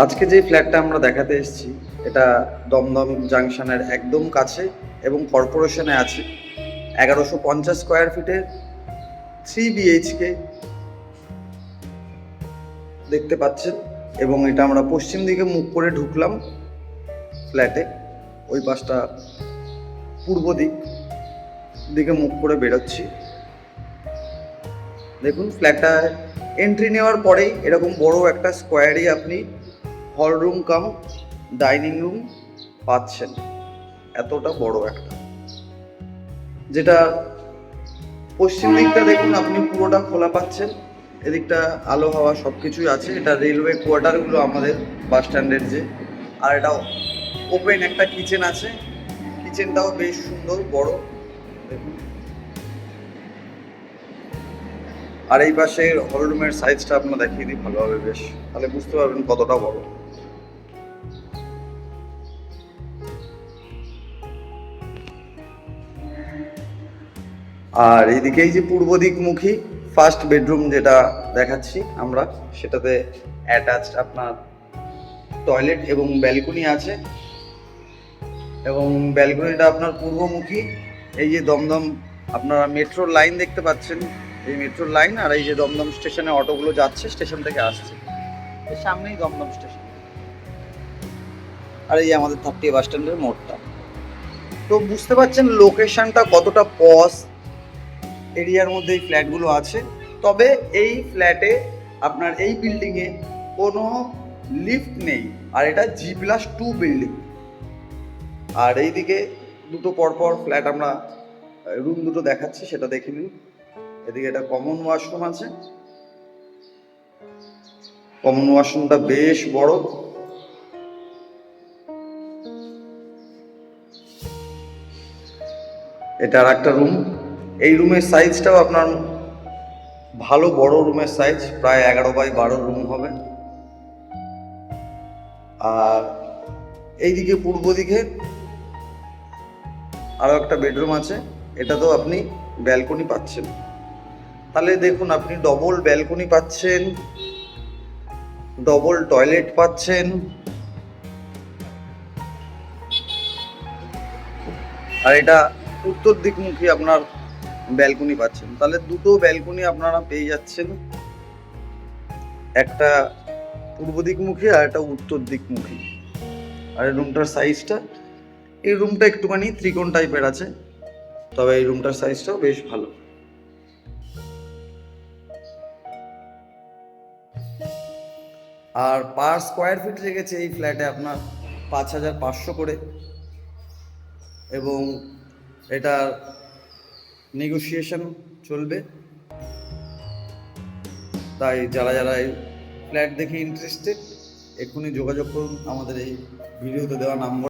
আজকে যে ফ্ল্যাটটা আমরা দেখাতে এসেছি এটা দমদম জাংশনের একদম কাছে এবং কর্পোরেশনে আছে। 1150 স্কোয়ার ফিটের 3 BHK দেখতে পাচ্ছেন, এবং এটা আমরা পশ্চিম দিকে মুখ করে ঢুকলাম ফ্ল্যাটে। ওই পাশটা পূর্ব দিকে মুখ করে বেরোচ্ছি। দেখুন, ফ্ল্যাটটা এন্ট্রি নেওয়ার পরেই এরকম বড় একটা স্কোয়ারই আপনি hall room cum dining room পাচ্ছেন। এতটা বড় একটা, যেটা পশ্চিম দিকটা দেখুন আপনি পুরোটা খোলা পাচ্ছেন। এদিকটা আলো হাওয়া সব কিছুই আছে। এটা রেলওয়ে কোয়ার্টারগুলো আমাদের বাস স্ট্যান্ডের যে, আর এটা ওপেন একটা কিচেন আছে। কিচেনটাও বেশ সুন্দর বড় দেখুন। আর এই পাশে হল রুমের সাইজটা আপনার দেখিয়ে দিই ভালোভাবে, বেশ তাহলে বুঝতে পারবেন কতটা বড়। আর এইদিকে এই যে পূর্ব দিকমুখী ফার্স্ট বেডরুম যেটা দেখাচ্ছি আমরা, সেটাতে অ্যাটাচড আপনার টয়লেট এবং ব্যালকনি আছে। এবং ব্যালকনিটা আপনার পূর্বমুখী। এই যে দমদম আপনারা মেট্রোর লাইন দেখতে পাচ্ছেন, এই মেট্রোর লাইন, আর এই যে দমদম স্টেশনে অটোগুলো যাচ্ছে, স্টেশন থেকে আসছে, এর সামনেই দমদম স্টেশন। আর এই আমাদের 30 বাস স্ট্যান্ডের মোড়টা। তো বুঝতে পারছেন লোকেশনটা কতটা পস এরিয়ার মধ্যে এই ফ্ল্যাটগুলো আছে। তবে এই ফ্ল্যাটে আপনার এই বিল্ডিংয়ে কোনো লিফট নেই, আর এটা G+2 বিল্ডিং। আর এইদিকে দুটো পরপর ফ্ল্যাট আমরা রুম দুটো দেখাচ্ছি, সেটা দেখে নিন। এদিকে একটা কমন ওয়াশরুম আছে। কমন ওয়াশরুমটা বেশ বড়। এটা আর একটা রুম। এই রুমের সাইজটাও আপনার ভালো বড় রুমের সাইজ, প্রায় 11x12 রুম হবে। আর এইদিকে পূর্ব দিকে আরও একটা বেডরুম আছে, এটাতেও আপনি ব্যালকনি পাচ্ছেন। তাহলে দেখুন, আপনি ডবল ব্যালকনি পাচ্ছেন, ডবল টয়লেট পাচ্ছেন, আর এটা উত্তর দিকমুখী আপনার ব্যালকনি পাচ্ছেন। তাহলে দুটো ব্যালকনি আপনারা পেয়ে যাচ্ছেন, একটা পূর্ব দিকমুখী আর একটা উত্তর দিকমুখী। আর এই রুমটার সাইজটা, এই রুমটা একটুখানি ত্রিকোণ টাইপের আছে, তবে এই রুমটার সাইজটাও বেশ ভালো। আর পার স্কোয়ার ফিট রেখেছে এই ফ্ল্যাটে আপনার 5500 করে, এবং এটা নেগোসিয়েশন চলবে। তাই যারা যারা এই ফ্ল্যাট দেখে ইন্টারেস্টেড, এক্ষুনি যোগাযোগ করুন আমাদের এই ভিডিওতে দেওয়া নাম্বার।